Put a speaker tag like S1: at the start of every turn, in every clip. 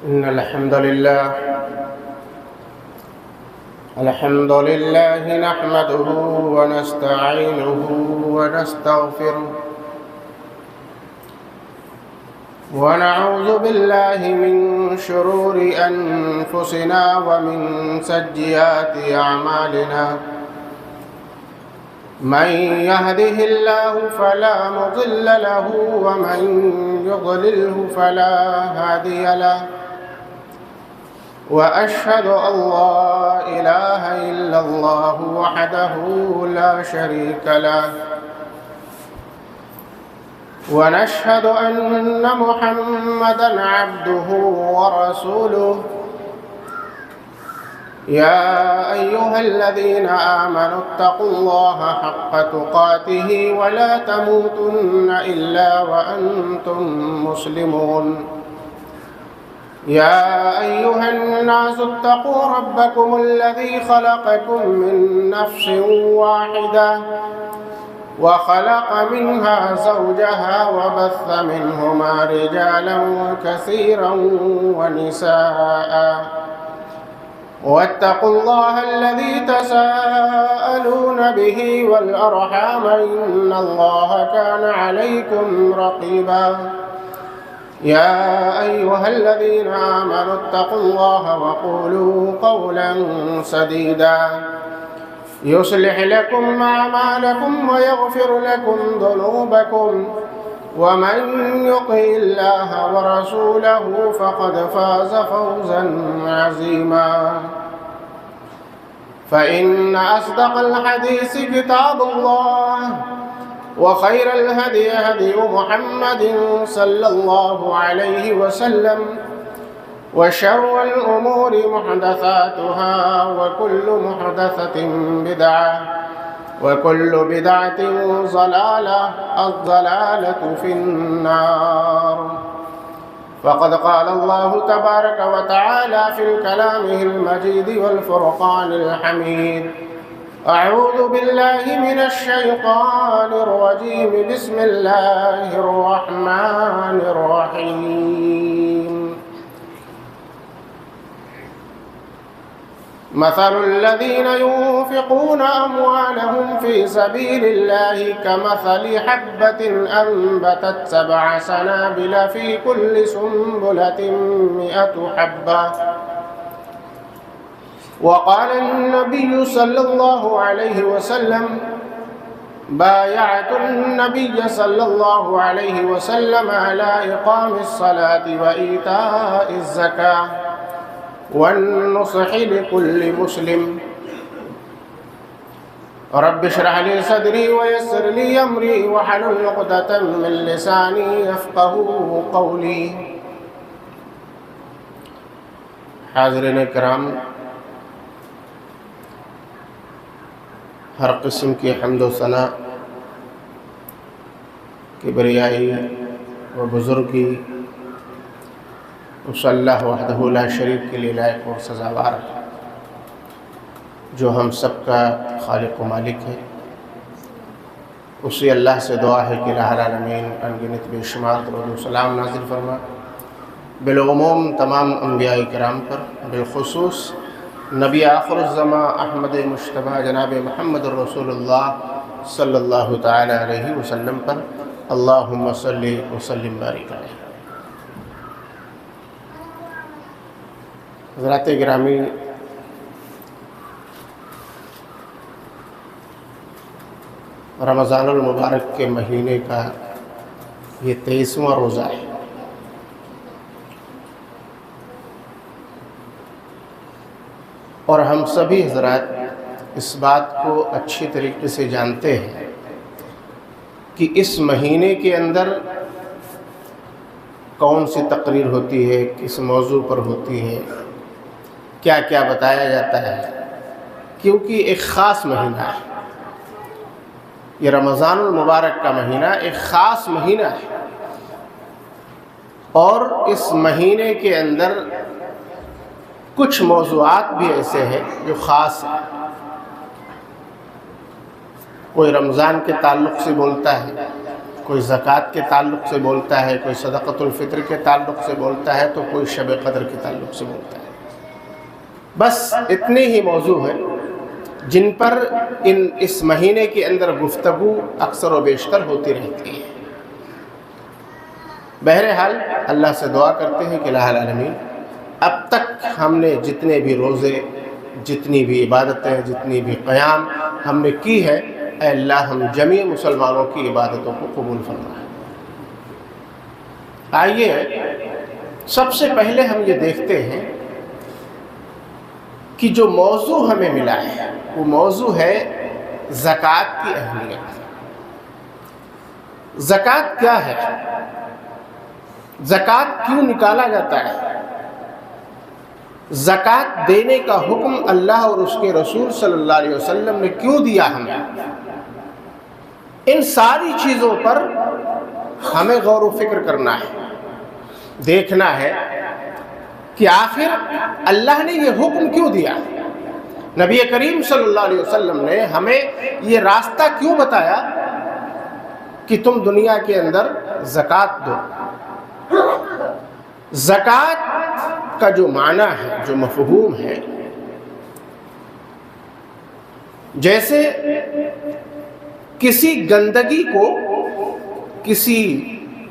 S1: إن الحمد لله نحمده ونستعينه ونستغفره ونعوذ بالله من شرور أنفسنا ومن سيئات أعمالنا من يهده الله فلا مضل له ومن يضلله فلا هادي له وأشهد أن لا إله إلا الله وحده لا شريك له ونشهد أن محمدًا عبده ورسوله يا أيها الذين آمنوا اتقوا الله حق تقاته ولا تموتن إلا وأنتم مسلمون يا أيها الناس اتقوا ربكم الذي خلقكم من نفس واحدة وخلق منها زوجها وبث منهما رجالا كثيرا ونساء واتقوا الله الذي تساءلون به والأرحام إن الله كان عليكم رقيبا يا أيها الذين آمنوا اتقوا الله وقولوا قولا سديدا يصلح لكم أعمالكم ويغفر لكم ذنوبكم ومن يطع الله ورسوله فقد فاز فوزا عظيما فإن أصدق الحديث كتاب الله وخير الهدي هدي محمد صلى الله عليه وسلم وشر الأمور محدثاتها وكل محدثة بدعة وكل بدعة ضلالة الضلالة في النار فقد قال الله تبارك وتعالى في كلامه المجيد والفرقان الحميد أعوذ بالله من الشيطان الرجيم بسم الله الرحمن الرحيم مثل الذين ينفقون أموالهم في سبيل الله كمثل حبة أنبتت 7 سنابل في كل سنبلة 100 حبة وقال النبي صلى الله عليه وسلم بايعت النبي صلى الله عليه وسلم على إقام الصلاة وإيتاء الزكاة والنصح لكل مسلم رب اشرح لي صدري ويسر لي أمري واحلل عقدة من لساني يفقهوا قولي. حاضرین کرام، ہر قسم کی حمد و ثنا کبریائی و بزرگی اس اللہ وحدہ لا شریک کے لیے لائق اور سزاوار ہے جو ہم سب کا خالق و مالک ہے. اسی اللہ سے دعا ہے کہ الہ العالمین انگنت بے شمار درود و سلام نازل فرما بالعموم تمام انبیاء کرام پر، بالخصوص نبی آخر الزمان احمد مجتبیٰ جناب محمد الرسول اللہ صلی اللہ تعالی علیہ وسلم پر. اللہم صلی وسلم بارک علیہ. حضرات گرامی، رمضان المبارک کے مہینے کا یہ 23واں روزہ ہے. اور ہم سبھی حضرات اس بات کو اچھی طریقے سے جانتے ہیں کہ اس مہینے کے اندر کون سی تقریر ہوتی ہے، کس موضوع پر ہوتی ہے، کیا کیا بتایا جاتا ہے، کیونکہ ایک خاص مہینہ ہے. یہ رمضان المبارک کا مہینہ ایک خاص مہینہ ہے، اور اس مہینے کے اندر کچھ موضوعات بھی ایسے ہیں جو خاص ہیں. کوئی رمضان کے تعلق سے بولتا ہے، کوئی زکوٰۃ کے تعلق سے بولتا ہے، کوئی صدقۃ الفطر کے تعلق سے بولتا ہے، تو کوئی شب قدر کے تعلق سے بولتا ہے۔ بس اتنے ہی موضوع ہیں جن پر اس مہینے کے اندر گفتگو اکثر و بیشتر ہوتی رہتی ہے۔ بہرحال اللہ سے دعا کرتے ہیں کہ الہ العالمین اب تک ہم نے جتنے بھی روزے، جتنی بھی عبادتیں، جتنی بھی قیام ہم نے کی ہے، اے اللہ ہم جمیع مسلمانوں کی عبادتوں کو قبول فرما۔ آئیے سب سے پہلے ہم یہ دیکھتے ہیں کہ جو موضوع ہمیں ملا ہے وہ موضوع ہے زکوٰۃ کی اہمیت۔ زکوٰۃ کیا ہے؟ زکوٰۃ کیوں نکالا جاتا ہے؟ زکوٰۃ دینے کا حکم اللہ اور اس کے رسول صلی اللہ علیہ وسلم نے کیوں دیا ہمیں؟ ان ساری چیزوں پر ہمیں غور و فکر کرنا ہے، دیکھنا ہے کہ آخر اللہ نے یہ حکم کیوں دیا؟ نبی کریم صلی اللہ علیہ وسلم نے ہمیں یہ راستہ کیوں بتایا کہ تم دنیا کے اندر زکوٰۃ دو؟ زکوٰۃ کا جو معنی ہے، جو مفہوم ہے، جیسے کسی گندگی کو کسی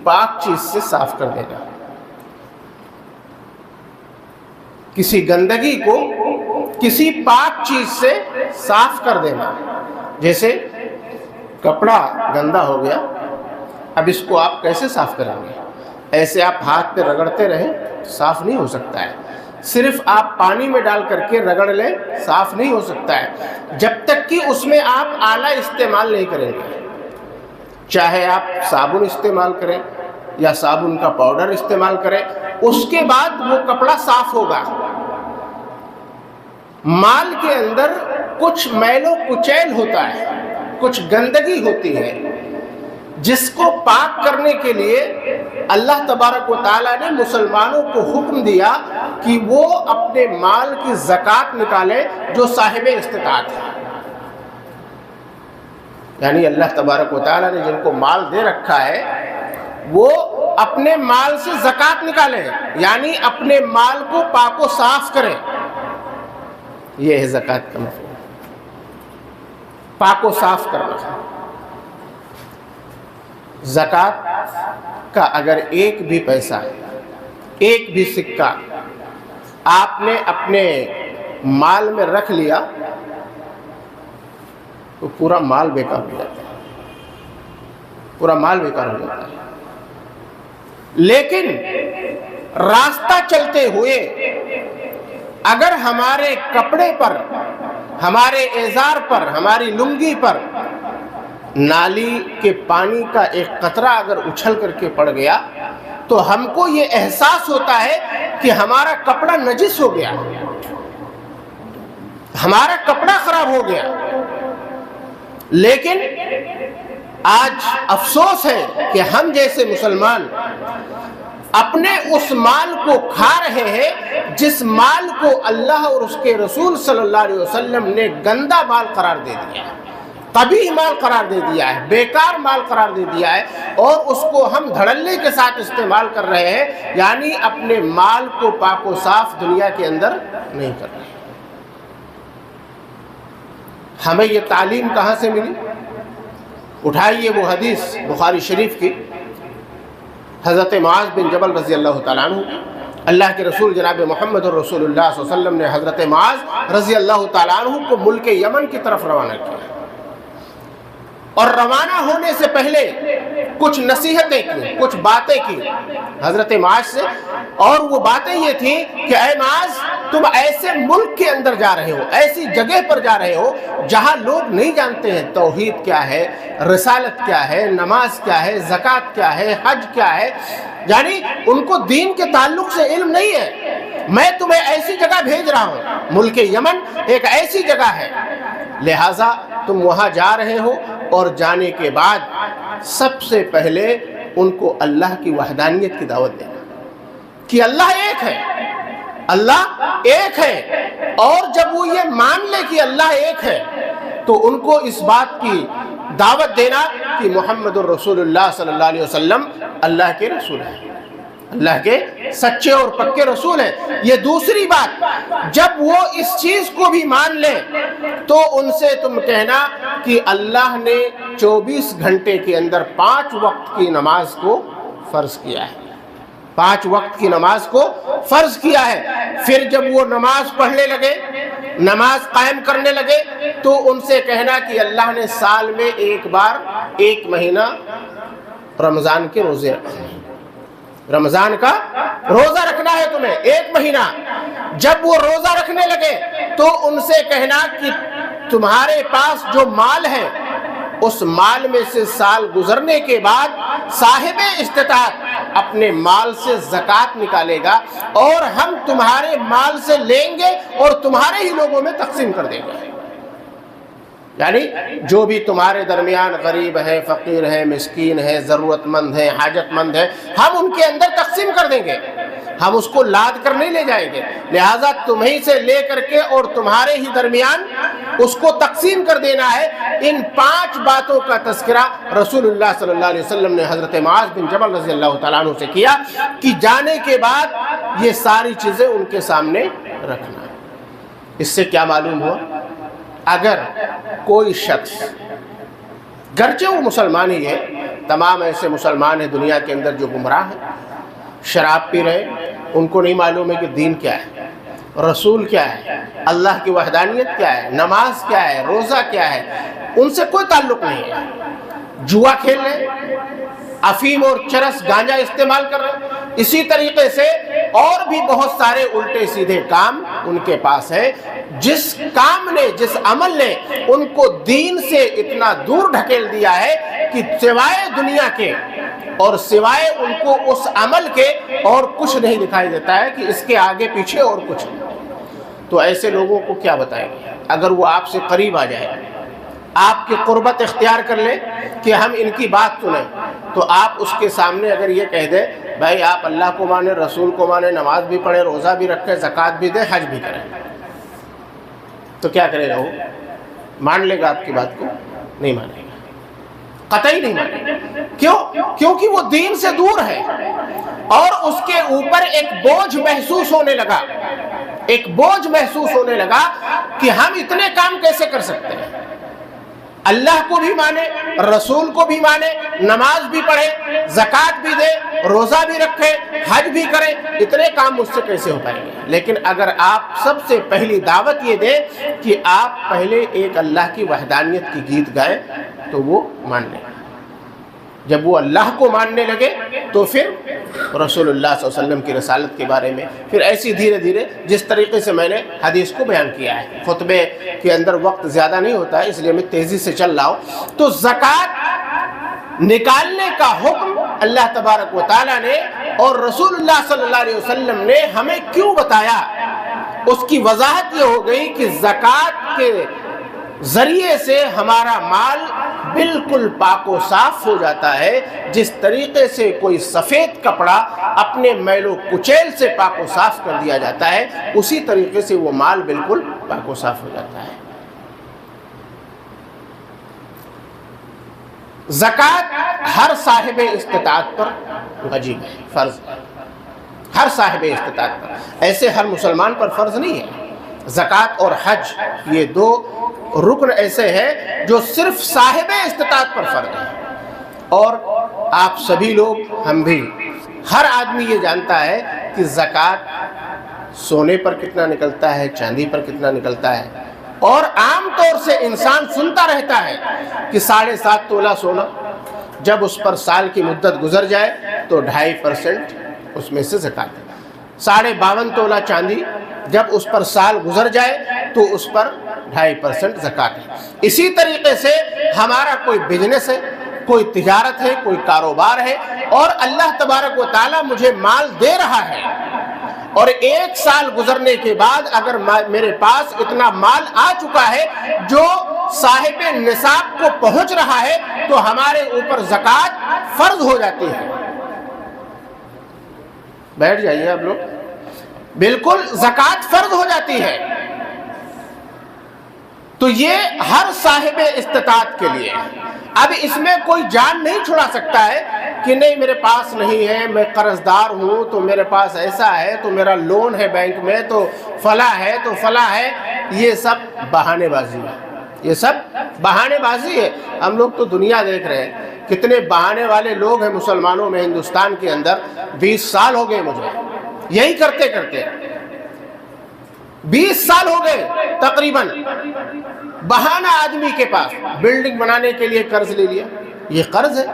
S1: پاک چیز سے صاف کر دینا، کسی گندگی کو کسی پاک چیز سے صاف کر دینا۔ جیسے کپڑا گندا ہو گیا، اب اس کو آپ کیسے صاف کریں گے؟ ایسے آپ ہاتھ پہ رگڑتے رہیں صاف نہیں ہو سکتا ہے، صرف آپ پانی میں ڈال کر کے رگڑ لیں صاف نہیں ہو سکتا ہے، جب تک کہ اس میں آپ آلہ استعمال نہیں کریں گے۔ چاہے آپ صابن استعمال کریں یا صابن کا پاؤڈر استعمال کریں، اس کے بعد وہ کپڑا صاف ہوگا۔ مال کے اندر کچھ میل و کچیل ہوتا ہے، کچھ گندگی ہوتی ہے، جس کو پاک کرنے کے لیے اللہ تبارک و تعالیٰ نے مسلمانوں کو حکم دیا کہ وہ اپنے مال کی زکوٰۃ نکالے جو صاحب استطاعت ہے۔ یعنی اللہ تبارک و تعالیٰ نے جن کو مال دے رکھا ہے وہ اپنے مال سے زکوٰۃ نکالیں، یعنی اپنے مال کو پاک و صاف کریں۔ یہ ہے زکوٰۃ کا مفہوم، پاک و صاف کرنا۔ زکوٰۃ کا اگر ایک بھی پیسہ، ایک بھی سکہ آپ نے اپنے مال میں رکھ لیا تو پورا مال بیکار ہو جاتا ہے، پورا مال بیکار ہو جاتا ہے۔ لیکن راستہ چلتے ہوئے اگر ہمارے کپڑے پر، ہمارے ازار پر، ہماری لنگی پر نالی کے پانی کا ایک قطرہ اگر اچھل کر کے پڑ گیا تو ہم کو یہ احساس ہوتا ہے کہ ہمارا کپڑا نجس ہو گیا، ہمارا کپڑا خراب ہو گیا۔ لیکن آج افسوس ہے کہ ہم جیسے مسلمان اپنے اس مال کو کھا رہے ہیں جس مال کو اللہ اور اس کے رسول صلی اللہ علیہ وسلم نے گندا مال قرار دے دیا ہے، قبیح مال قرار دے دیا ہے، بیکار مال قرار دے دیا ہے، اور اس کو ہم دھڑلے کے ساتھ استعمال کر رہے ہیں، یعنی اپنے مال کو پاک و صاف دنیا کے اندر نہیں کر رہے۔ ہمیں یہ تعلیم کہاں سے ملی؟ اٹھائیے وہ حدیث بخاری شریف کی، حضرت معاذ بن جبل رضی اللہ تعالیٰ عنہ، اللہ کے رسول جناب محمد رسول اللہ صلی اللہ علیہ وسلم نے حضرت معاذ رضی اللہ تعالیٰ عنہ کو ملک یمن کی طرف روانہ کیا، اور روانہ ہونے سے پہلے کچھ نصیحتیں کی، کچھ باتیں کی حضرت معاذ سے، اور وہ باتیں یہ تھیں کہ اے معاذ، تم ایسے ملک کے اندر جا رہے ہو، ایسی جگہ پر جا رہے ہو جہاں لوگ نہیں جانتے ہیں توحید کیا ہے، رسالت کیا ہے، نماز کیا ہے، زکوٰۃ کیا ہے، حج کیا ہے، یعنی ان کو دین کے تعلق سے علم نہیں ہے۔ میں تمہیں ایسی جگہ بھیج رہا ہوں، ملک یمن ایک ایسی جگہ ہے، لہٰذا تم وہاں جا رہے ہو، اور جانے کے بعد سب سے پہلے ان کو اللہ کی وحدانیت کی دعوت دینا کہ اللہ ایک ہے، اللہ ایک ہے، اور جب وہ یہ مان لے کہ اللہ ایک ہے تو ان کو اس بات کی دعوت دینا کہ محمد الرسول اللہ صلی اللہ علیہ وسلم اللہ کے رسول ہیں، اللہ کے سچے اور پکے رسول ہیں۔ یہ دوسری بات، جب وہ اس چیز کو بھی مان لیں تو ان سے تم کہنا کہ اللہ نے 24 گھنٹے کے اندر 5 وقت کی نماز کو فرض کیا ہے، 5 وقت کی نماز کو فرض کیا ہے۔ پھر جب وہ نماز پڑھنے لگے، نماز قائم کرنے لگے، تو ان سے کہنا کہ اللہ نے سال میں ایک بار 1 مہینہ رمضان کے روزے رکھنے ہیں، رمضان کا روزہ رکھنا ہے تمہیں 1 مہینہ۔ جب وہ روزہ رکھنے لگے تو ان سے کہنا کہ تمہارے پاس جو مال ہے اس مال میں سے سال گزرنے کے بعد صاحب استطاعت اپنے مال سے زکوٰۃ نکالے گا اور ہم تمہارے مال سے لیں گے اور تمہارے ہی لوگوں میں تقسیم کر دیں گے۔ یعنی جو بھی تمہارے درمیان غریب ہے، فقیر ہے، مسکین ہے، ضرورت مند ہے، حاجت مند ہے، ہم ان کے اندر تقسیم کر دیں گے، ہم اس کو لاد کر نہیں لے جائیں گے، لہٰذا تمہیں سے لے کر کے اور تمہارے ہی درمیان اس کو تقسیم کر دینا ہے۔ ان 5 باتوں کا تذکرہ رسول اللہ صلی اللہ علیہ وسلم نے حضرت معاذ بن جبل رضی اللہ تعالیٰ عنہ سے کیا کہ جانے کے بعد یہ ساری چیزیں ان کے سامنے رکھنا۔ اس سے کیا معلوم ہوا؟ اگر کوئی شخص، گرچہ وہ مسلمان ہی ہے، تمام ایسے مسلمان ہیں دنیا کے اندر جو گمراہ ہیں، شراب پی رہے، ان کو نہیں معلوم ہے کہ دین کیا ہے، رسول کیا ہے، اللہ کی وحدانیت کیا ہے، نماز کیا ہے، روزہ کیا ہے، ان سے کوئی تعلق نہیں ہے، جوا کھیل رہے، افیم اور چرس گانجا استعمال کر رہے، اسی طریقے سے اور بھی بہت سارے الٹے سیدھے کام ان کے پاس ہے۔ جس کام نے، جس عمل نے ان کو دین سے اتنا دور ڈھکیل دیا ہے کہ سوائے دنیا کے اور سوائے ان کو اس عمل کے اور کچھ نہیں دکھائی دیتا ہے کہ اس کے آگے پیچھے اور کچھ نہیں۔ تو ایسے لوگوں کو کیا بتائیں گے؟ اگر وہ آپ سے قریب آ جائے، آپ کی قربت اختیار کر لے کہ ہم ان کی بات سنیں، تو آپ اس کے سامنے اگر یہ کہہ دیں بھائی آپ اللہ کو مانیں، رسول کو مانیں، نماز بھی پڑھیں، روزہ بھی رکھیں، زکوٰۃ بھی دیں، حج بھی کریں، تو کیا کرے گا؟ وہ مان لے گا آپ کی بات کو؟ نہیں مانے گا، قطعی نہیں مانے گا۔ کیوں؟ کیونکہ وہ دین سے دور ہے اور اس کے اوپر ایک بوجھ محسوس ہونے لگا، ایک بوجھ محسوس ہونے لگا کہ ہم اتنے کام کیسے کر سکتے ہیں، اللہ کو بھی مانے، رسول کو بھی مانے، نماز بھی پڑھے، زکوٰۃ بھی دے، روزہ بھی رکھے، حج بھی کرے، اتنے کام مجھ سے کیسے ہو پائیں گے؟ لیکن اگر آپ سب سے پہلی دعوت یہ دیں کہ آپ پہلے ایک اللہ کی وحدانیت کی گیت گائیں تو وہ مان لیں۔ جب وہ اللہ کو ماننے لگے تو پھر رسول اللہ صلی اللہ علیہ وسلم کی رسالت کے بارے میں پھر ایسی دھیرے دھیرے، جس طریقے سے میں نے حدیث کو بیان کیا ہے، خطبے کے اندر وقت زیادہ نہیں ہوتا ہے اس لیے میں تیزی سے چل رہا ہوں، تو زکوٰۃ نکالنے کا حکم اللہ تبارک و تعالیٰ نے اور رسول اللہ صلی اللہ علیہ وسلم نے ہمیں کیوں بتایا؟ اس کی وضاحت یہ ہو گئی کہ زکوٰۃ کے ذریعے سے ہمارا مال بالکل پاک و صاف ہو جاتا ہے، جس طریقے سے کوئی سفید کپڑا اپنے میل و کچیل سے پاک و صاف کر دیا جاتا ہے، اسی طریقے سے وہ مال بالکل پاک و صاف ہو جاتا ہے۔ زکوٰۃ ہر صاحب استطاعت پر واجب ہے، فرض ہے، ہر صاحب استطاعت پر، ایسے ہر مسلمان پر فرض نہیں ہے۔ زکوٰۃ اور حج یہ 2 رکن ایسے ہیں جو صرف صاحب استطاعت پر فرض ہے، اور آپ سبھی لوگ، ہم بھی، ہر آدمی یہ جانتا ہے کہ زکوٰۃ سونے پر کتنا نکلتا ہے، چاندی پر کتنا نکلتا ہے، اور عام طور سے انسان سنتا رہتا ہے کہ 7.5 تولہ سونا، جب اس پر سال کی مدت گزر جائے تو 2.5% اس میں سے زکوٰۃ ہے، 52.5 تولہ چاندی، جب اس پر سال گزر جائے تو اس پر 2.5% زکوٰۃ ہے۔ اسی طریقے سے ہمارا کوئی بزنس ہے، کوئی تجارت ہے، کوئی کاروبار ہے، اور اللہ تبارک و تعالیٰ مجھے مال دے رہا ہے، اور 1 سال گزرنے کے بعد اگر میرے پاس اتنا مال آ چکا ہے جو صاحب نصاب کو پہنچ رہا ہے، تو ہمارے اوپر زکوٰۃ فرض ہو جاتی ہے۔ بیٹھ جائیے آپ لوگ، بالکل زکوٰۃ فرض ہو جاتی ہے۔ تو یہ ہر صاحب استطاعت کے لیے، اب اس میں کوئی جان نہیں چھڑا سکتا ہے کہ نہیں میرے پاس نہیں ہے، میں قرض دار ہوں، تو میرے پاس ایسا ہے، تو میرا لون ہے بینک میں، تو فلاں ہے تو فلاں ہے۔ یہ سب بہانے بازی ہے، یہ سب بہانے بازی ہے۔ ہم لوگ تو دنیا دیکھ رہے ہیں، کتنے بہانے والے لوگ ہیں مسلمانوں میں ہندوستان کے اندر۔ 20 سال ہو گئے مجھے یہی کرتے کرتے، 20 سال ہو گئے تقریباً۔ بہانہ آدمی کے پاس بلڈنگ بنانے کے لیے قرض لے لیا، یہ قرض ہے۔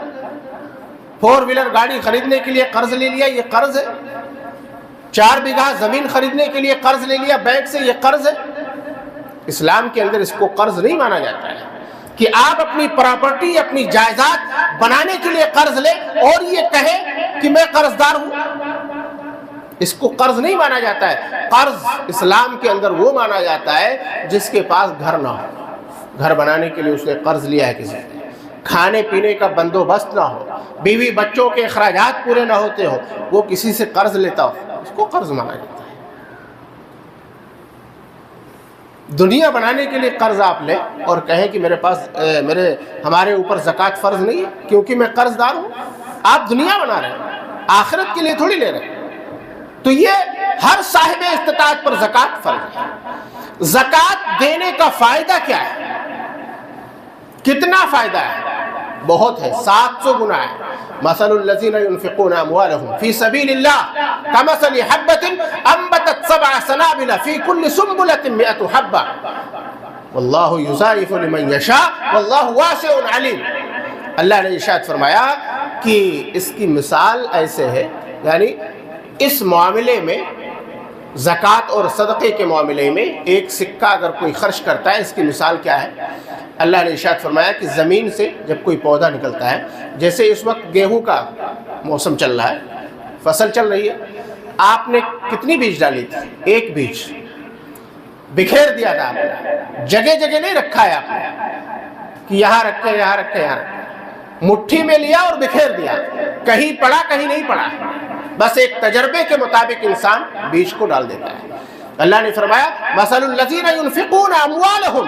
S1: 4 ویلر گاڑی خریدنے کے لیے قرض لے لیا، یہ قرض ہے۔ 4 بیگھہ زمین خریدنے کے لیے قرض لے لیا بینک سے، یہ قرض ہے۔ اسلام کے اندر اس کو قرض نہیں مانا جاتا ہے کہ آپ اپنی پراپرٹی، اپنی جائیداد بنانے کے لیے قرض لیں اور یہ کہیں کہ میں قرض دار ہوں، اس کو قرض نہیں مانا جاتا ہے۔ قرض اسلام کے اندر وہ مانا جاتا ہے جس کے پاس گھر نہ ہو، گھر بنانے کے لیے اس نے قرض لیا ہے کسی سے، کھانے پینے کا بندوبست نہ ہو، بیوی بچوں کے اخراجات پورے نہ ہوتے ہو، وہ کسی سے قرض لیتا ہو، اس کو قرض مانا جاتا ہے۔ دنیا بنانے کے لیے قرض آپ لیں اور کہیں کہ ہمارے اوپر زکوٰۃ فرض نہیں ہے کیونکہ میں قرض دار ہوں، آپ دنیا بنا رہے ہیں، آخرت کے لیے تھوڑی لے رہے ہیں۔ تو یہ ہر صاحب استطاعت پر زکوٰۃ فرض ہے۔ زکوٰۃ دینے کا فائدہ کیا ہے؟ کتنا فائدہ ہے؟ بہت ہے، 700 گنا ہے۔ مثل الذین ينفقون اموالهم فی سبیل اللہ کمثل حبۃ انبتت 7 سنابل فی کل سنبلۃ 100 حبۃ واللہ یضاعف لمن یشاء واللہ واسع علیم۔ اللہ نے ارشاد فرمایا کہ اس کی مثال ایسے ہے، یعنی اس معاملے میں، زکوٰۃ اور صدقے کے معاملے میں ایک سکہ اگر کوئی خرچ کرتا ہے، اس کی مثال کیا ہے؟ اللہ نے ارشاد فرمایا کہ زمین سے جب کوئی پودا نکلتا ہے، جیسے اس وقت گیہوں کا موسم چل رہا ہے، فصل چل رہی ہے، آپ نے کتنی بیج ڈالی تھی؟ 1 بیج، بکھیر دیا تھا آپ نے، جگہ جگہ نہیں رکھا ہے آپ نے کہ یہاں رکھے یہاں رکھے یہاں رکھے، مٹھی میں لیا اور بکھیر دیا، کہیں پڑا کہیں نہیں پڑا، بس ایک تجربے کے مطابق انسان بیج کو ڈال دیتا ہے۔ اللہ نے فرمایا مثل الذین ينفقون اموالهم،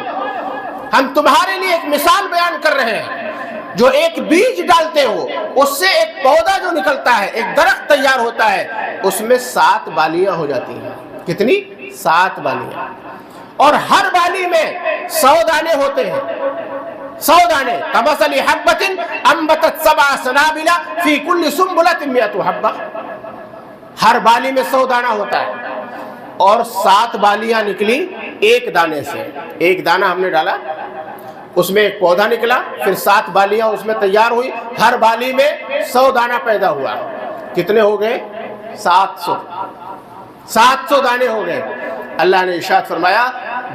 S1: ہم تمہارے لیے ایک مثال بیان کر رہے ہیں، جو ایک بیج ڈالتے ہو اس سے ایک پودا جو نکلتا ہے، ایک درخت تیار ہوتا ہے، اس میں 7 بالیاں ہو جاتی ہیں۔ کتنی؟ 7 بالیاں، اور ہر بالی میں 100 دانے ہوتے ہیں، 100 دانے۔ کمثل حبۃ انبتت 7 سنابل فی کل سنبلۃ 100 حبۃ، ہر بالی میں 100 دانہ ہوتا ہے، اور 7 بالیاں نکلی ایک دانے سے۔ ایک دانہ ہم نے ڈالا، اس میں ایک پودا نکلا، پھر 7 بالیاں اس میں تیار ہوئی، ہر بالی میں 100 دانہ پیدا ہوا۔ کتنے ہو گئے؟ 700 دانے ہو گئے۔ اللہ نے ارشاد فرمایا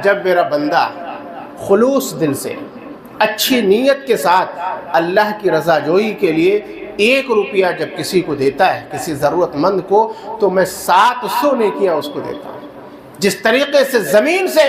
S1: جب میرا بندہ خلوص دل سے، اچھی نیت کے ساتھ اللہ کی رضا جوئی کے لیے 1 روپیہ جب کسی کو دیتا ہے، کسی ضرورت مند کو، تو میں 700 نیکیاں اس کو دیتا ہوں۔ جس طریقے سے زمین سے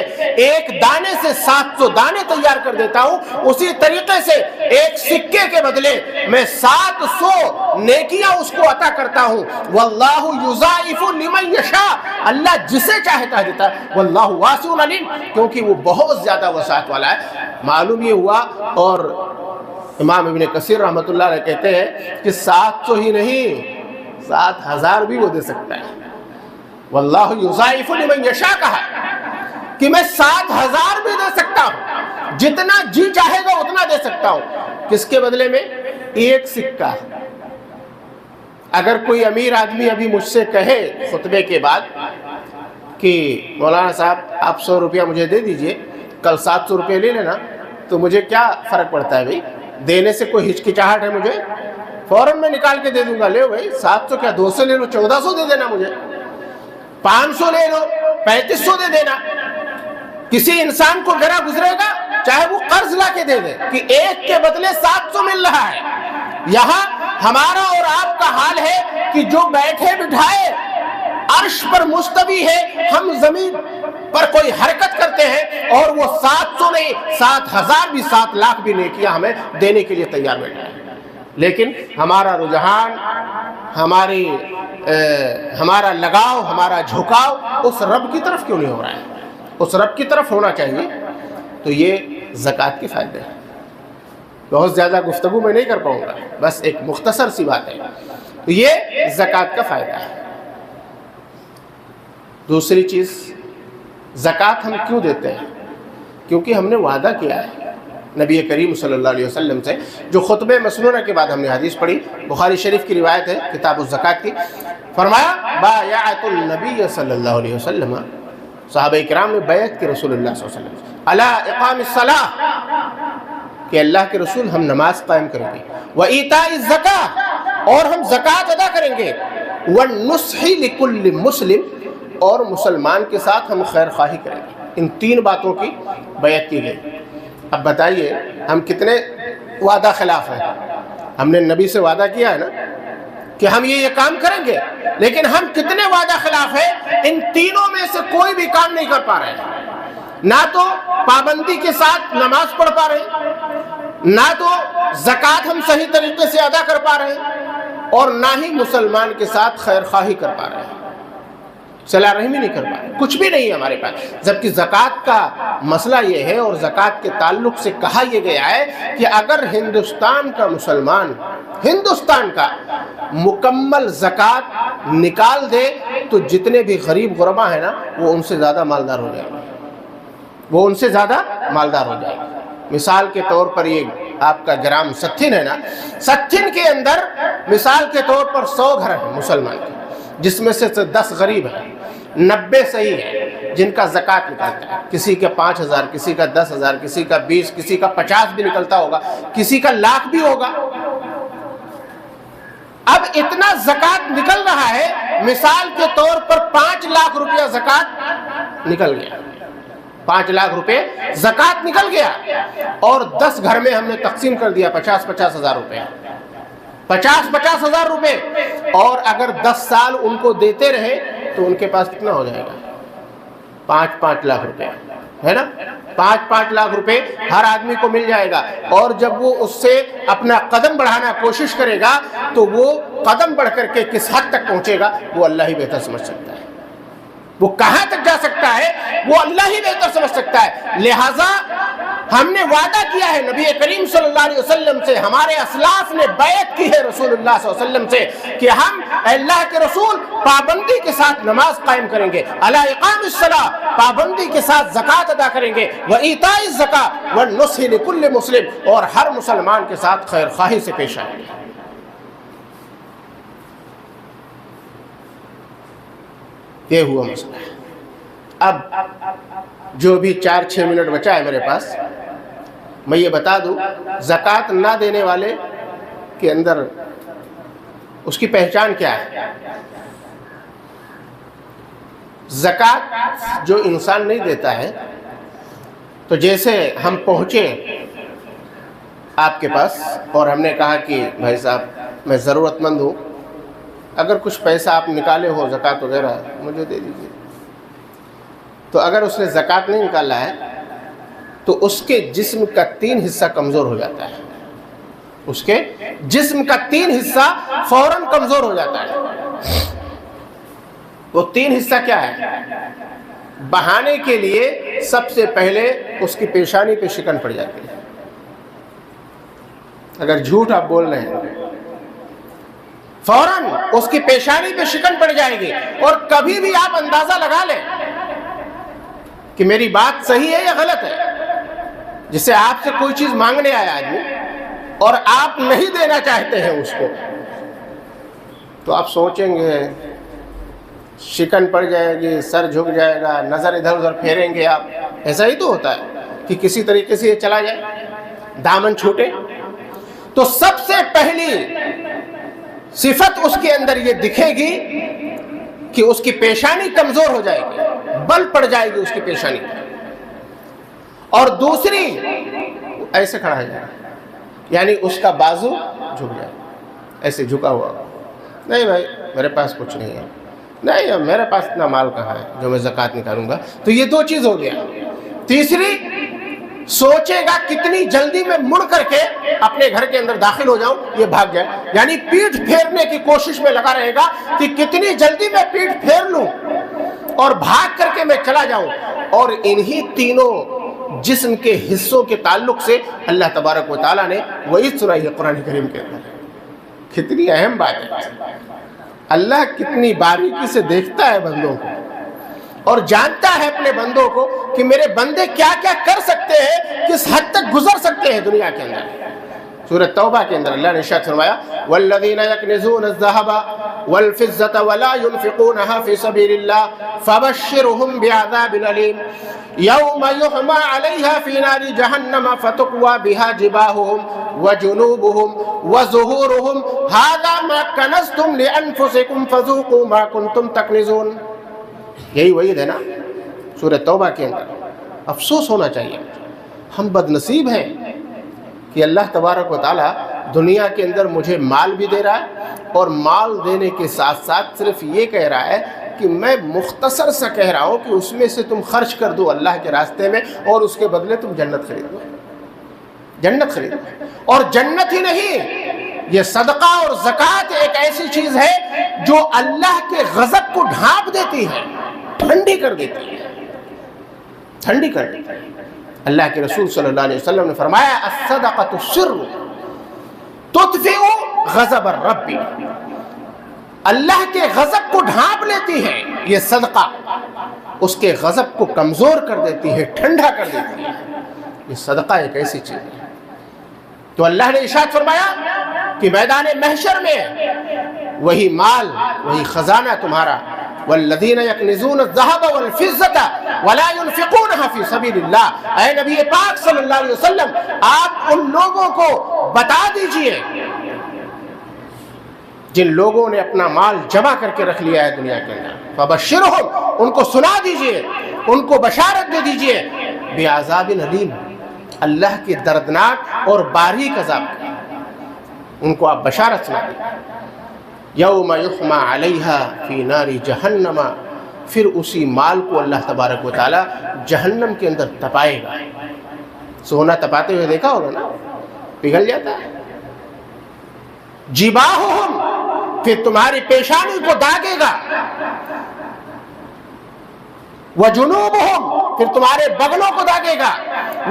S1: ایک دانے سے 700 دانے تیار کر دیتا ہوں، اسی طریقے سے ایک سکے کے بدلے میں 700 نیکیاں اس کو عطا کرتا ہوں۔ واللہ یضاعف لمن یشاء، اللہ جسے چاہتا ہے دیتا ہے۔ واللہ واسع علیم، کیونکہ وہ بہت زیادہ وسعت والا ہے۔ معلوم یہ ہوا، اور امام ابن کثیر رحمۃ اللہ علیہ کہتے ہیں کہ 700 ہی نہیں، 7000 بھی وہ دے سکتا ہے۔ واللہ یضاعف لمن یشاء کہا کہ میں 7000 بھی دے سکتا ہوں، جتنا جی چاہے گا اتنا دے سکتا ہوں۔ کس کے بدلے میں؟ ایک سکہ۔ اگر کوئی امیر آدمی ابھی مجھ سے کہے خطبے کے بعد کہ مولانا صاحب آپ 100 روپیہ مجھے دے دیجئے، کل 700 روپے لے لینا، تو مجھے کیا فرق پڑتا ہے بھائی؟ دینے سے کوئی ہچکچاہٹ ہے مجھے؟ فوراً میں نکال کے دے دوں گا، لے بھائی 700 کیا 200 لے لو، 1400 دے دینا، مجھے 500 لے لو، 3500 دے دینا۔ کسی انسان کو گرا گزرے گا، چاہے وہ قرض لا کے دے دے کہ 1 کے بدلے 700 مل رہا ہے۔ یہاں ہمارا اور آپ کا حال ہے کہ جو بیٹھے بٹھائے عرش پر مستوی ہے، ہم زمین پر کوئی حرکت کرتے ہیں، اور وہ 700 نہیں 7000 بھی 7 لاکھ بھی نیکیاں ہمیں دینے کے لیے تیار بیٹھا ہے۔ لیکن ہمارا رجحان، ہمارا لگاؤ، ہمارا جھکاؤ اس رب کی طرف کیوں نہیں ہو رہا ہے؟ اس رب کی طرف ہونا چاہیے۔ تو یہ زکوٰۃ کے فائدے ہیں۔ بہت زیادہ گفتگو میں نہیں کر پاؤں گا، بس ایک مختصر سی بات ہے. یہ زکوٰۃ کا فائدہ ہے. دوسری چیز، زکوٰۃ ہم کیوں دیتے ہیں؟ کیونکہ ہم نے وعدہ کیا ہے نبی کریم صلی اللہ علیہ وسلم سے. جو خطبہ مسنونہ کے بعد ہم نے حدیث پڑھی، بخاری شریف کی روایت ہے کتاب الزکوٰۃ کی، فرمایا بایعت النبی صلی اللہ علیہ وسلم، صحابہ کرام نے بیعت کی رسول اللہ صلی اللہ علیہ وسلم علی اقام الصلاۃ، کہ اللہ کے رسول ہم نماز قائم کریں گے، وایتاء الزکاۃ، اور ہم زکوٰۃ ادا کریں گے، والنصح لکل مسلم، اور مسلمان کے ساتھ ہم خیر خواہی کریں گے. ان تین باتوں کی بیعت کی گئی. اب بتائیے ہم کتنے وعدہ خلاف ہیں؟ ہم نے نبی سے وعدہ کیا ہے نا کہ ہم یہ کام کریں گے، لیکن ہم کتنے وعدہ خلاف ہیں؟ ان تینوں میں سے کوئی بھی کام نہیں کر پا رہے ہیں. نہ تو پابندی کے ساتھ نماز پڑھ پا رہے ہیں، نہ تو زکوٰۃ ہم صحیح طریقے سے ادا کر پا رہے ہیں، اور نہ ہی مسلمان کے ساتھ خیر خواہی کر پا رہے ہیں، صلہ رحمی نہیں کر پا رہے، کچھ بھی نہیں ہے ہمارے پاس. جبکہ زکوٰۃ کا مسئلہ یہ ہے، اور زکوٰۃ کے تعلق سے کہا یہ گیا ہے کہ اگر ہندوستان کا مسلمان ہندوستان کا مکمل زکوٰۃ نکال دے تو جتنے بھی غریب غربا ہیں نا، وہ ان سے زیادہ مالدار ہو جائے گا، وہ ان سے زیادہ مالدار ہو جائے گا. مثال کے طور پر یہ آپ کا گرام ستھن ہے نا، ستھن کے اندر مثال کے طور پر 100 گھر ہیں مسلمان کے، جس میں سے 10 غریب ہیں، 90 صحیح ہیں جن کا زکوٰۃ نکلتا ہے. کسی کا 5,000، کسی کا 10,000، کسی کا 20، کسی کا 50 بھی نکلتا ہوگا، کسی کا لاکھ بھی ہوگا. اب اتنا زکوٰۃ نکل رہا ہے، مثال کے طور پر 5 لاکھ روپیہ زکوٰۃ نکل گیا، 5 لاکھ روپے زکوٰۃ نکل گیا، اور 10 گھر میں ہم نے تقسیم کر دیا 50-50 ہزار روپے، 50-50 ہزار روپے. اور اگر 10 سال ان کو دیتے رہے تو ان کے پاس کتنا ہو جائے گا؟ 5-5 لاکھ روپے ہے نا. 5-5 لاکھ روپے ہر آدمی کو مل جائے گا. اور جب وہ اس سے اپنا قدم بڑھانا کوشش کرے گا تو وہ قدم بڑھ کر کے کس حد تک پہنچے گا وہ اللہ ہی بہتر سمجھ سکتا ہے. وہ کہاں تک جا سکتا ہے وہ اللہ ہی بہتر سمجھ سکتا ہے. لہٰذا ہم نے وعدہ کیا ہے نبی کریم صلی اللہ علیہ وسلم سے، ہمارے اسلاف نے بیعت کی ہے رسول اللہ صلی اللہ علیہ وسلم سے کہ ہم اللہ کے رسول پابندی کے ساتھ نماز قائم کریں گے، علی اقام الصلاۃ، پابندی کے ساتھ زکوٰۃ ادا کریں گے، وایتاء الزکاۃ والنصح لکل مسلم، اور ہر مسلمان کے ساتھ خیر خواہی سے پیش آئیں گے. یہ ہوا مسئلہ. اب جو بھی 4-6 منٹ بچا ہے میرے پاس، میں یہ بتا دوں زکوٰۃ نہ دینے والے کے اندر اس کی پہچان کیا ہے. زکوٰۃ جو انسان نہیں دیتا ہے، تو جیسے ہم پہنچے آپ کے پاس اور ہم نے کہا کہ بھائی صاحب میں ضرورت مند ہوں، اگر کچھ پیسہ آپ نکالے ہو زکوٰۃ وغیرہ مجھے دے دیجیے. تو اگر اس نے زکوٰۃ نہیں نکالا ہے تو اس کے جسم کا 3 حصہ کمزور ہو جاتا ہے، اس کے جسم کا 3 حصہ فوراً کمزور ہو جاتا ہے. وہ 3 حصہ کیا ہے؟ بہانے کے لیے سب سے پہلے اس کی پیشانی پہ شکن پڑ جاتی ہے. اگر جھوٹ آپ بول رہے ہیں فوراً اس کی پیشانی پہ شکن پڑ جائے گی. اور کبھی بھی آپ اندازہ لگا لیں کہ میری بات صحیح ہے یا غلط ہے. جسے آپ سے کوئی چیز مانگنے آیا آدمی اور آپ نہیں دینا چاہتے ہیں اس کو، تو آپ سوچیں گے، شکن پڑ جائے گی، سر جھک جائے گا، نظر ادھر ادھر پھیریں گے آپ. ایسا ہی تو ہوتا ہے کہ کسی طریقے سے یہ چلا جائے، دامن چھوٹے. تو سب سے پہلی صفت اس کے اندر یہ دکھے گی کہ اس کی پیشانی کمزور ہو جائے گی، بل پڑ جائے گی اس کی پیشانی. اور دوسری ایسے کھڑا ہے یعنی اس کا بازو جھک جائے، ایسے جھکا ہوا. نہیں بھائی میرے پاس کچھ نہیں ہے، نہیں میرے پاس اتنا مال کہاں ہے جو میں زکوٰۃ نکالوں گا. تو یہ 2 چیز ہو گیا. تیسری سوچے گا کتنی جلدی میں مڑ کر کے اپنے گھر کے اندر داخل ہو جاؤں، یہ بھاگ جائے، یعنی پیٹھ پھیرنے کی کوشش میں لگا رہے گا کہ کتنی جلدی میں پیٹھ پھیر لوں اور بھاگ کر کے میں چلا جاؤں. اور انہی تینوں جسم کے حصوں کے تعلق سے اللہ تبارک و تعالیٰ نے وہی سنائی ہے قرآن کریم کے اندر۔ کتنی اہم بات ہے، اللہ کتنی باریکی سے دیکھتا ہے بندوں کو اور جانتا ہے اپنے بندوں کو کہ میرے بندے کیا کیا کر سکتے ہیں، کس حد تک گزر سکتے ہیں دنیا کے اندر۔ سورۃ توبہ کے اندر اللہ نے ارشاد فرمایا والذین یکنزون الذھب والفضة ولا ينفقونها في سبيل الله فبشرهم بعذاب أليم يوم يحمى عليها في نار جهنم فتقوى بها جباههم وجنوبهم وظهورهم هذا ما كنزتم لأنفسكم فذوقوا ما كنتم تكنزون۔ یہی وعید ہے نا سورۃ توبہ کے اندر۔ افسوس ہونا چاہیے، ہم بد نصیب ہیں کہ اللہ تبارک و تعالیٰ دنیا کے اندر مجھے مال بھی دے رہا ہے اور مال دینے کے ساتھ ساتھ صرف یہ کہہ رہا ہے کہ میں مختصر سا کہہ رہا ہوں کہ اس میں سے تم خرچ کر دو اللہ کے راستے میں اور اس کے بدلے تم جنت خریدو، جنت خریدو۔ اور جنت ہی نہیں، یہ صدقہ اور زکوٰۃ ایک ایسی چیز ہے جو اللہ کے غضب کو ڈھانپ دیتی ہے، ٹھنڈی کر دیتی ہے، ٹھنڈی کر دیتی ہے۔ اللہ کے رسول صلی اللہ علیہ وسلم نے فرمایا الصدقۃ سر تطفئ غضب الرب، اللہ کے غضب کو ڈھانپ لیتی ہے یہ صدقہ، اس کے غضب کو کمزور کر دیتی ہے، ٹھنڈا کر دیتی ہے۔ یہ صدقہ ایک ایسی چیز ہے۔ تو اللہ نے ارشاد فرمایا کہ میدان محشر میں وہی مال، وہی خزانہ تمہارا، والذین یکنزون الذھب والفضة ولا ينفقونها فی سبیل اللہ۔ اے نبی پاک صلی اللہ علیہ وسلم، آپ ان لوگوں کو بتا دیجئے جن لوگوں نے اپنا مال جمع کر کے رکھ لیا ہے دنیا کے اندر، فبشرہم، ان کو سنا دیجئے، ان کو بشارت دے دیجئے بعذاب علیم، اللہ کے دردناک اور باریک عذاب کی، ان کو آپ بشارت سنا دیجئے۔ یوم یحمى علیہا فی نار جہنم، پھر اسی مال کو اللہ تبارک و تعالی جہنم کے اندر تپائے گا۔ سونا تپاتے ہوئے دیکھا ہوگا نا، پگھل جاتا ہے۔ جباہہم، پھر تمہاری پیشانی کو داغے گا۔ وجنوبہم، پھر تمہارے بغلوں کو داغے گا۔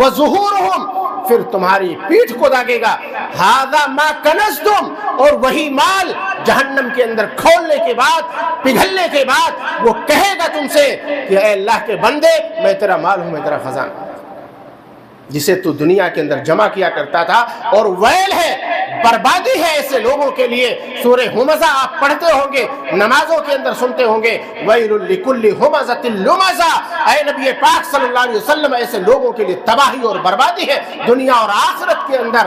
S1: وظہورہم، پھر تمہاری پیٹھ کو داغے گا۔ ھذا ما کنزتم، اور وہی مال جہنم کے اندر کھولنے کے بعد، پگھلنے کے بعد وہ کہے گا تم سے کہ اے اللہ کے بندے، میں تیرا مال ہوں، میں تیرا خزانہ، جسے تو دنیا کے اندر جمع کیا کرتا تھا۔ اور ویل ہے، بربادی ہے ایسے لوگوں کے لیے۔ سورہ ہمزہ آپ پڑھتے ہوں گے، نمازوں کے اندر سنتے ہوں گے، ویل لکل ہمزۃ لمزہ۔ اے نبی پاک صلی اللہ علیہ وسلم، ایسے لوگوں کے لیے تباہی اور بربادی ہے دنیا اور آخرت کے اندر،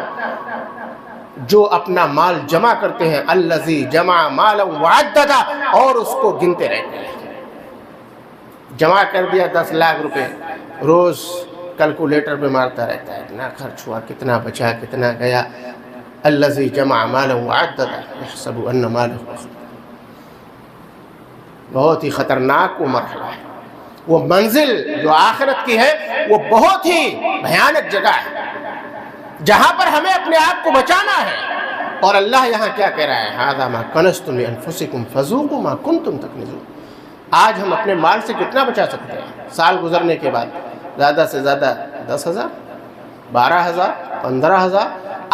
S1: جو اپنا مال جمع کرتے ہیں، الذی جمع مالا وعددا، اور اس کو گنتے رہتے ہیں۔ جمع کر دیا 10 لاکھ روپے، روز کیلکولیٹر پہ مارتا رہتا ہے، کتنا خرچ ہوا، کتنا بچا، کتنا گیا۔ الذی جمع مالا وعددا یحسب ان مالہ اخلد۔ بہت ہی خطرناک وہ مرحلہ ہے، وہ منزل جو آخرت کی ہے، وہ بہت ہی بھیانک جگہ ہے جہاں پر ہمیں اپنے آپ کو بچانا ہے۔ اور اللہ یہاں کیا کہہ رہا ہے؟ ھذا ما کنزتم لانفسکم فذوقوا ما کنتم تکنزون۔ آج ہم اپنے مال سے کتنا بچا سکتے ہیں؟ سال گزرنے کے بعد زیادہ سے زیادہ 10,000، 12,000، 15,000۔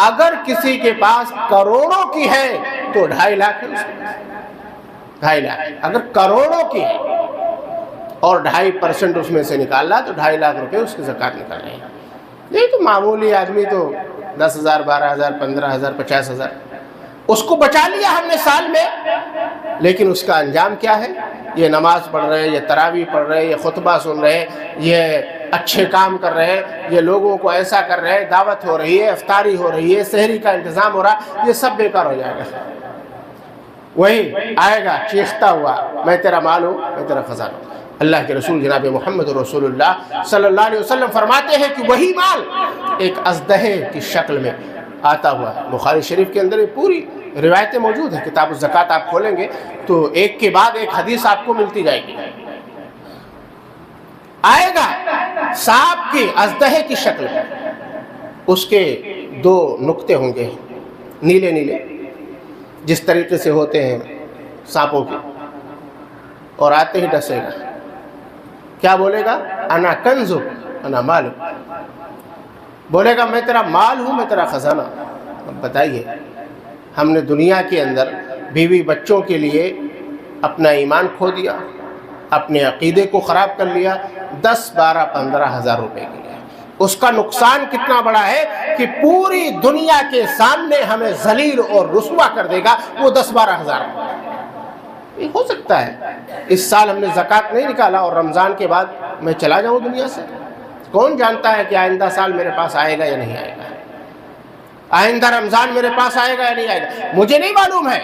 S1: اگر کسی کے پاس کروڑوں کی ہے تو 2.5 لاکھ ہے، 2.5 لاکھ۔ اگر کروڑوں کی ہے اور 2.5% اس میں سے نکال رہا تو 2.5 لاکھ روپے اس کی زکوٰۃ نکال رہے ہیں۔ یہ تو معمولی آدمی تو 10,000، 12,000، 15,000، 50,000 اس کو بچا لیا ہم نے سال میں، لیکن اس کا انجام کیا ہے؟ یہ نماز پڑھ رہے، یہ تراویح پڑھ رہے، یہ خطبہ سن رہے، یہ اچھے کام کر رہے، یہ لوگوں کو ایسا کر رہے، دعوت ہو رہی ہے، افطاری ہو رہی ہے، سحری کا انتظام ہو رہا، یہ سب بیکار ہو جائے گا۔ وہی آئے گا چیختا ہوا، میں تیرا مال ہوں، میں تیرا خزانہ ہوں۔ اللہ کے رسول جناب محمد رسول اللہ صلی اللہ علیہ وسلم فرماتے ہیں کہ وہی مال ایک اژدہے کی شکل میں آتا ہوا ہے۔ بخاری شریف کے اندر یہ پوری روایتیں موجود ہیں، کتاب الزکوٰۃ آپ کھولیں گے تو ایک کے بعد ایک حدیث آپ کو ملتی جائے گی۔ آئے گا سانپ کی اژدہے کی شکل میں، اس کے 2 نقطے ہوں گے نیلے نیلے، جس طریقے سے ہوتے ہیں سانپوں کے، اور آتے ہی ڈسے گا۔ کیا بولے گا؟ انا کنزک انا مالک، بولے گا میں تیرا مال ہوں، میں تیرا خزانہ ہوں۔ اب بتائیے، ہم نے دنیا کے اندر بیوی بچوں کے لیے اپنا ایمان کھو دیا، اپنے عقیدے کو خراب کر لیا 10 12 15 ہزار روپے کے لیے۔ اس کا نقصان کتنا بڑا ہے کہ پوری دنیا کے سامنے ہمیں ذلیل اور رسوا کر دے گا وہ 10 12 ہزار۔ یہ ہو سکتا ہے اس سال ہم نے زکوٰۃ نہیں نکالا اور رمضان کے بعد میں چلا جاؤں دنیا سے، کون جانتا ہے کہ آئندہ سال میرے پاس آئے گا یا نہیں آئے گا، آئندہ رمضان میرے پاس آئے گا یا نہیں آئے گا، مجھے نہیں معلوم ہے۔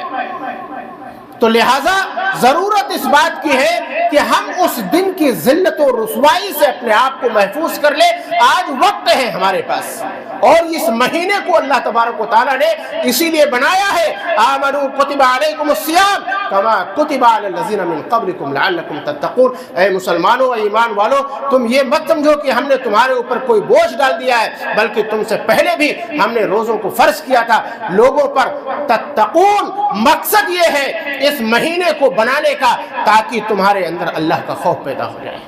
S1: تو لہٰذا ضرورت اس بات کی ہے کہ ہم اس دن کی ذلت و رسوائی سے اپنے آپ کو محفوظ کر لیں۔ آج وقت ہے ہمارے پاس، اور اس مہینے کو اللہ تبارک و تعالیٰ نے اسی لیے بنایا ہے، آمنوا کتب علیکم الصیام کما کتب علی الذین من قبلکم لعلکم تتقون۔ اے مسلمانوں، اے ایمان والو، تم یہ مت سمجھو کہ ہم نے تمہارے اوپر کوئی بوجھ ڈال دیا ہے، بلکہ تم سے پہلے بھی ہم نے روزوں کو فرض کیا تھا لوگوں پر۔ تتقون، مقصد یہ ہے اس مہینے کو بنانے کا تاکہ تمہارے اندر اللہ کا خوف پیدا ہو جائے۔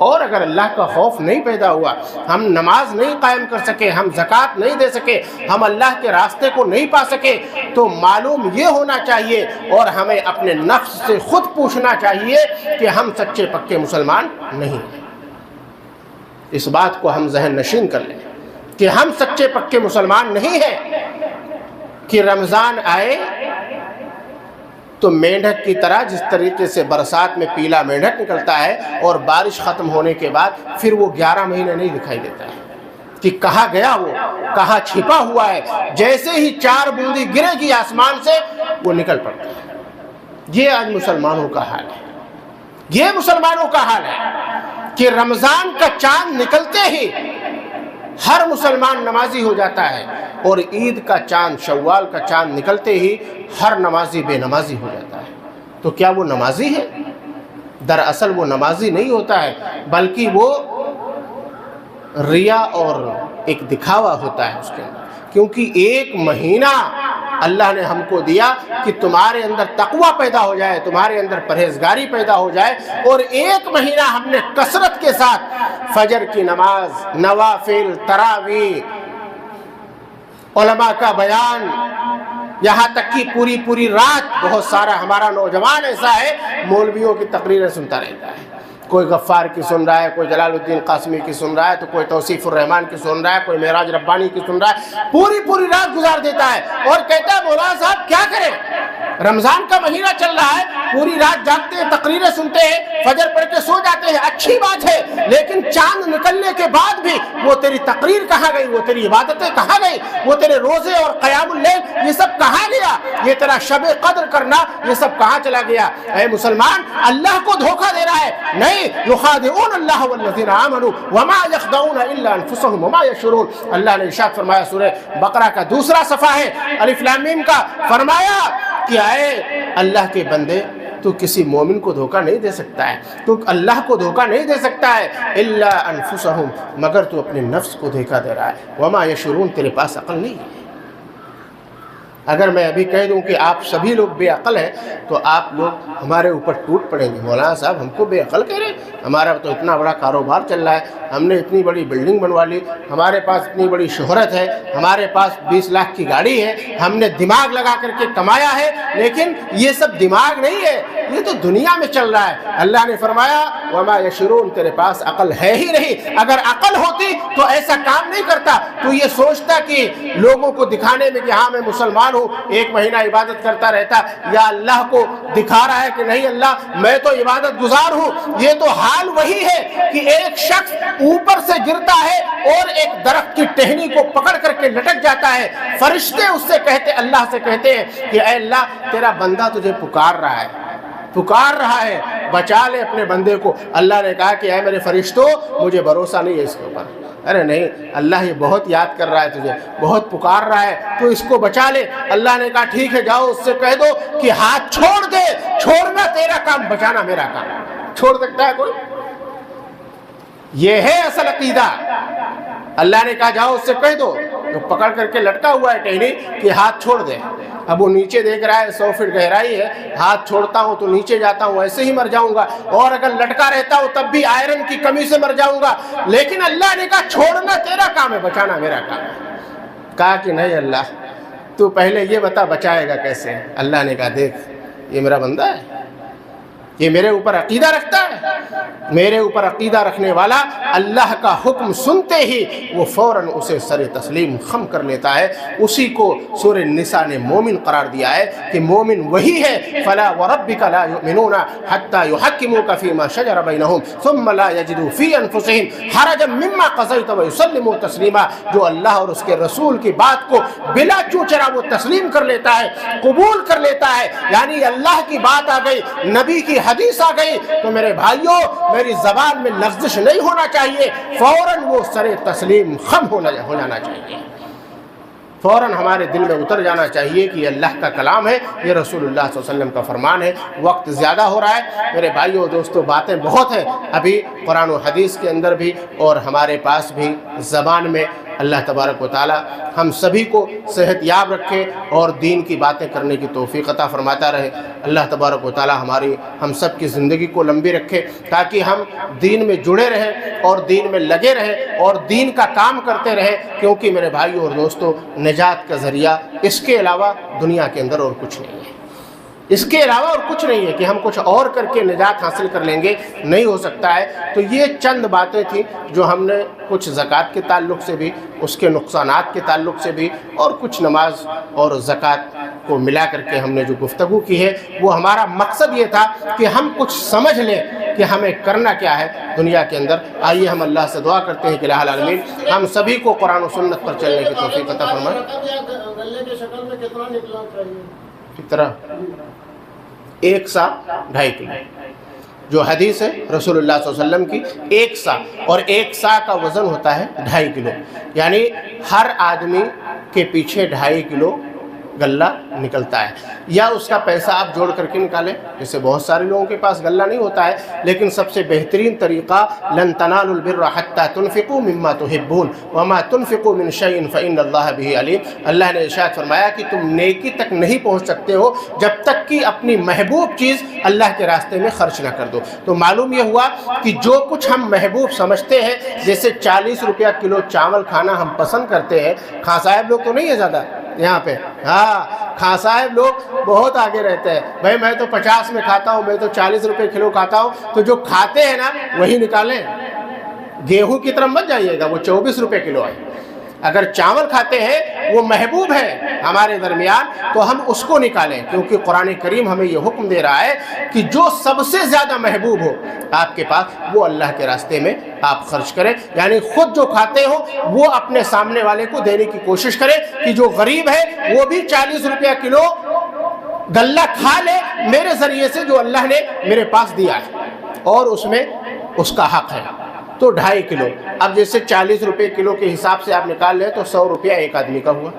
S1: اور اگر اللہ کا خوف نہیں پیدا ہوا، ہم نماز نہیں قائم کر سکے، ہم زکوٰۃ نہیں دے سکے، ہم اللہ کے راستے کو نہیں پا سکے، تو معلوم یہ ہونا چاہیے اور ہمیں اپنے نفس سے خود پوچھنا چاہیے کہ ہم سچے پکے مسلمان نہیں ہیں۔ اس بات کو ہم ذہن نشین کر لیں کہ ہم سچے پکے مسلمان نہیں ہیں کہ رمضان آئے تو مینڈک کی طرح جس طریقے سے برسات میں پیلا مینڈک نکلتا ہے اور بارش ختم ہونے کے بعد پھر وہ 11 مہینے نہیں دکھائی دیتا ہے کہ کہاں گیا، وہ کہاں چھپا ہوا ہے، جیسے ہی 4 بوندی گرے گی آسمان سے وہ نکل پڑتا ہے۔ یہ آج مسلمانوں کا حال ہے، یہ مسلمانوں کا حال ہے کہ رمضان کا چاند نکلتے ہی ہر مسلمان نمازی ہو جاتا ہے، اور عید کا چاند، شوال کا چاند نکلتے ہی ہر نمازی بے نمازی ہو جاتا ہے۔ تو کیا وہ نمازی ہے؟ دراصل وہ نمازی نہیں ہوتا ہے، بلکہ وہ ریا اور ایک دکھاوا ہوتا ہے اس کے اندر، کیونکہ ایک مہینہ اللہ نے ہم کو دیا کہ تمہارے اندر تقوی پیدا ہو جائے، تمہارے اندر پرہیزگاری پیدا ہو جائے، اور ایک مہینہ ہم نے کثرت کے ساتھ فجر کی نماز، نوافل، تراویح، علماء کا بیان، یہاں تک کہ پوری رات بہت سارا ہمارا نوجوان ایسا ہے مولویوں کی تقریریں سنتا رہتا ہے، کوئی غفار کی سن رہا ہے، کوئی جلال الدین قاسمی کی سن رہا ہے، تو کوئی توصیف الرحمان کی سن رہا ہے، کوئی معراج ربانی کی سن رہا ہے، پوری رات گزار دیتا ہے اور کہتا ہے مولانا صاحب کیا کریں، رمضان کا مہینہ چل رہا ہے، پوری رات جاگتے ہیں، تقریریں سنتے ہیں، فجر پڑھ کے سو جاتے ہیں، اچھی بات ہے، لیکن چاند نکلنے کے بعد بھی وہ تیری تقریر کہاں گئی، وہ تیری عبادتیں کہاں گئی، وہ تیرے روزے اور قیام اللیل یہ سب کہاں گیا، یہ تیرا شب قدر کرنا یہ سب کہاں چلا گیا؟ اے مسلمان، اللہ کو دھوکہ دے رہا ہے؟ نہیں، یخادعون اللہ والذین آمنوا وما یخدعون الا انفسهم وما یشعرون۔ اللہ نے ارشاد فرمایا سورہ بقرہ کا 2 صفحہ ہے، الف لام میم کا، فرمایا کہ اے اللہ کے بندے، تو کسی مومن کو دھوکہ نہیں دے سکتا ہے، تو اللہ کو دھوکہ نہیں دے سکتا ہے، الا انفسهم، مگر تو اپنے نفس کو دھوکہ دے رہا ہے، وما یشعرون، تیرے پاس عقل نہیں ہے۔ اگر میں ابھی کہہ دوں کہ آپ سبھی لوگ بے عقل ہیں تو آپ لوگ ہمارے اوپر ٹوٹ پڑیں گے، مولانا صاحب ہم کو بے عقل کہہ رہے ہیں، ہمارا تو اتنا بڑا کاروبار چل رہا ہے، ہم نے اتنی بڑی بلڈنگ بنوا لی، ہمارے پاس اتنی بڑی شہرت ہے، ہمارے پاس 20 لاکھ کی گاڑی ہے، ہم نے دماغ لگا کر کے کمایا ہے، لیکن یہ سب دماغ نہیں ہے، یہ تو دنیا میں چل رہا ہے۔ اللہ نے فرمایا وما یشعرون، تیرے پاس عقل ہے ہی نہیں، اگر عقل ہوتی تو ایسا کام نہیں کرتا، تو یہ سوچتا کہ لوگوں کو دکھانے میں کہ ہاں میں مسلمان ہوں، ایک مہینہ عبادت کرتا رہتا، یا اللہ کو دکھا رہا ہے کہ نہیں اللہ میں تو عبادت گزار ہوں۔ یہ تو حال وہی ہے کہ ایک شخص اوپر سے گرتا ہے اور ایک درخت کی ٹہنی کو پکڑ کر کے لٹک جاتا ہے، فرشتے اس سے کہتے، اللہ سے کہتے ہیں کہ اے اللہ تیرا بندہ تجھے پکار رہا ہے، بچا لے اپنے بندے کو۔ اللہ نے کہا کہ اے میرے فرشتوں مجھے بھروسہ نہیں ہے اس کے اوپر، ارے نہیں اللہ یہ بہت یاد کر رہا ہے تجھے، بہت پکار رہا ہے، تو اس کو بچا لے۔ اللہ نے کہا ٹھیک ہے جاؤ اس سے کہہ دو کہ ہاتھ چھوڑ دے، چھوڑنا تیرا کام، بچانا میرا کام۔ چھوڑ سکتا ہے کوئی؟ یہ ہے اصل عقیدہ۔ اللہ نے کہا جاؤ اس سے کہہ دو، تو پکڑ کر کے لٹکا ہوا ہے ٹہنی کہ ہاتھ چھوڑ دے، اب وہ نیچے دیکھ رہا ہے 100 فٹ گہرائی ہے, ہاتھ چھوڑتا ہوں تو نیچے جاتا ہوں, ایسے ہی مر جاؤں گا, اور اگر لٹکا رہتا ہوں تب بھی آئرن کی کمی سے مر جاؤں گا. لیکن اللہ نے کہا چھوڑنا تیرا کام ہے, بچانا میرا کام ہے. کہا کہ نہیں اللہ, تو پہلے یہ بتا بچائے گا کیسے. اللہ نے کہا دیکھ یہ میرا بندہ ہے, یہ میرے اوپر عقیدہ رکھتا ہے, میرے اوپر عقیدہ رکھنے والا اللہ کا حکم سنتے ہی وہ فوراً اسے سر تسلیم خم کر لیتا ہے. اسی کو سورہ النساء نے مومن قرار دیا ہے کہ مومن وہی ہے. فلا وربک لا یؤمنون حتی یحکموک فیما شجر بینہم ثم لا یجدوا فی انفسہم حرجا مما قضیت ویسلموا تسلیما. جو اللہ اور اس کے رسول کی بات کو بلا چوچرا وہ تسلیم کر لیتا ہے, قبول کر لیتا ہے. یعنی اللہ کی بات آ گئی, نبی کی حدیث آ گئی, تو میرے بھائیوں میری زبان میں لفظش نہیں ہونا چاہیے, فوراً وہ سر تسلیم خم ہو جانا چاہیے, فوراً ہمارے دل میں اتر جانا چاہیے کہ یہ اللہ کا کلام ہے, یہ رسول اللہ صلی اللہ علیہ وسلم کا فرمان ہے. وقت زیادہ ہو رہا ہے میرے بھائیوں دوستوں, باتیں بہت ہیں ابھی قرآن و حدیث کے اندر بھی اور ہمارے پاس بھی زبان میں. اللہ تبارک و تعالی ہم سبھی کو صحت یاب رکھے اور دین کی باتیں کرنے کی توفیق عطا فرماتا رہے. اللہ تبارک و تعالی ہم سب کی زندگی کو لمبی رکھے تاکہ ہم دین میں جڑے رہیں اور دین میں لگے رہیں اور دین کا کام کرتے رہیں, کیونکہ میرے بھائیوں اور دوستوں نجات کا ذریعہ اس کے علاوہ دنیا کے اندر اور کچھ نہیں ہے. اس کے علاوہ اور کچھ نہیں ہے کہ ہم کچھ اور کر کے نجات حاصل کر لیں گے, نہیں ہو سکتا ہے. تو یہ چند باتیں تھیں جو ہم نے کچھ زکوٰۃ کے تعلق سے بھی, اس کے نقصانات کے تعلق سے بھی, اور کچھ نماز اور زکوٰۃ کو ملا کر کے ہم نے جو گفتگو کی ہے, وہ ہمارا مقصد یہ تھا کہ ہم کچھ سمجھ لیں کہ ہمیں کرنا کیا ہے دنیا کے اندر. آئیے ہم اللہ سے دعا کرتے ہیں کہ الہ العالمین ہم سبھی کو قرآن و سنت پر چلنے کی توفیق عطا فرمائے. کتنا 1 سا 2.5 کلو جو حدیث ہے رسول اللہ صلی اللہ علیہ وسلم کی, 1 سا, اور 1 سا کا وزن ہوتا ہے 2.5 کلو. یعنی ہر آدمی کے پیچھے 2.5 کلو غلہ نکلتا ہے, یا اس کا پیسہ آپ جوڑ کر کے نکالیں. جیسے بہت سارے لوگوں کے پاس غلہ نہیں ہوتا ہے, لیکن سب سے بہترین طریقہ لن تنالوا البر حتى تنفقوا مما تحبون وما تنفقوا من شيء فإن الله به عليم. اللہ نے ارشاد فرمایا کہ تم نیکی تک نہیں پہنچ سکتے ہو جب تک کہ اپنی محبوب چیز اللہ کے راستے میں خرچ نہ کر دو. تو معلوم یہ ہوا کہ جو کچھ ہم محبوب سمجھتے ہیں, جیسے 40 روپیہ کلو چاول کھانا ہم پسند کرتے ہیں, خان صاحب لوگ تو نہیں ہے زیادہ یہاں پہ, ہاں خان صاحب لوگ بہت آگے رہتے ہیں, بھائی میں تو 50 میں کھاتا ہوں, میں تو 40 روپے کلو کھاتا ہوں. تو جو کھاتے ہیں نا وہی نکالیں, گیہوں کی طرف مت جائیے گا, وہ 24 روپے کلو ہے. اگر چاول کھاتے ہیں وہ محبوب ہے ہمارے درمیان, تو ہم اس کو نکالیں, کیونکہ قرآن کریم ہمیں یہ حکم دے رہا ہے کہ جو سب سے زیادہ محبوب ہو آپ کے پاس وہ اللہ کے راستے میں آپ خرچ کریں. یعنی خود جو کھاتے ہو وہ اپنے سامنے والے کو دینے کی کوشش کریں کہ جو غریب ہے وہ بھی 40 روپیہ کلو غلہ کھا لے میرے ذریعے سے جو اللہ نے میرے پاس دیا ہے, اور اس میں اس کا حق ہے. تو 2.5 کلو, اب جیسے 40 روپے کلو کے حساب سے آپ نکال لیں تو 100 روپیہ ایک آدمی کا ہوا.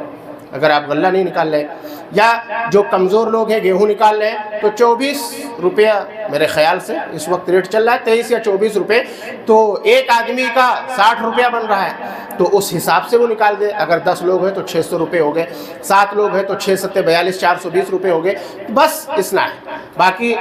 S1: اگر آپ غلہ نہیں نکال لیں, یا جو کمزور لوگ ہیں گیہوں نکال لیں, تو 24 روپیہ میرے خیال سے اس وقت ریٹ چل رہا ہے 23 یا 24 روپے, تو ایک آدمی کا 60 روپیہ بن رہا ہے. تو اس حساب سے وہ نکال دے. اگر 10 لوگ ہیں تو 600 روپے ہو گئے, 7 لوگ ہیں تو 6 7 42 420 روپے ہو گئے. بس اتنا ہے. باقی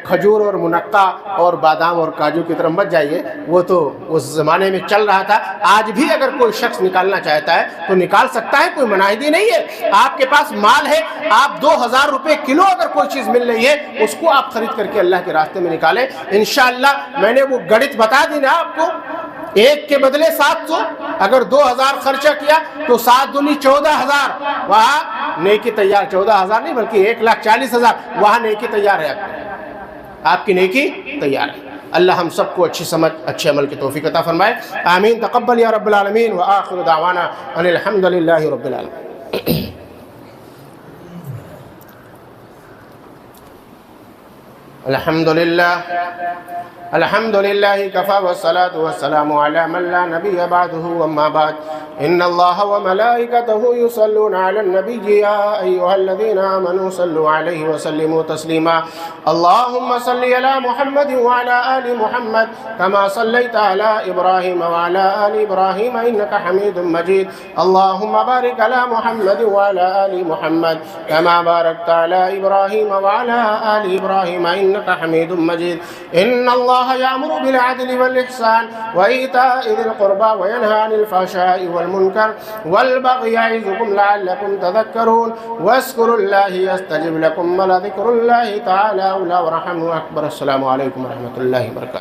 S1: کھجور اور منقع اور بادام اور کاجو کی طرف مت جائیے, وہ تو اس زمانے میں چل رہا تھا. آج بھی اگر کوئی شخص نکالنا چاہتا ہے تو نکال سکتا ہے, کوئی مناہدی نہیں ہے. آپ کے پاس مال ہے, آپ 2000 روپے کلو اگر کوئی چیز مل رہی ہے اس کو آپ خرید کر کے اللہ کے راستے میں نکالیں. انشاءاللہ میں نے وہ گڑت بتا دی نا آپ کو, 1 کے بدلے 700, اگر 2000 خرچہ کیا تو 7 دونی 14000, وہاں نیکی تیار. 14000 نہیں بلکہ 1,40,000, وہاں نیکی تیار ہے, آپ کی نیکی تیار ہے. اللہ ہم سب کو اچھی سمجھ اچھے عمل کی توفیق عطا فرمائے. آمین. تقبل یا رب العالمین. وآخر دعوانا ان الحمد للہ رب العالمین. الحمد للہ الحمد لله كفى والصلاة والسلام على من لا نبي بعده وما بعد إن الله وملائكته يصلون على النبي يا أيها الذين آمنوا صلوا عليه وسلموا تسليما اللهم صل على محمد وعلى آل محمد كما صليت على إبراهيم وعلى آل إبراهيم إنك حميد مجيد اللهم بارك على محمد وعلى آل محمد كما باركت على إبراهيم وعلى آل إبراهيم إنك حميد مجيد إن الله يأمر بالعدل والإحسان وإيتاء ذي القربى وينهى عن الفحشاء والمنكر والبغي يعظكم لعلكم تذكرون واذكروا الله يستجب لكم ولذكر الله تعالى أولى ورحمه أكبر السلام عليكم ورحمة الله وبركاته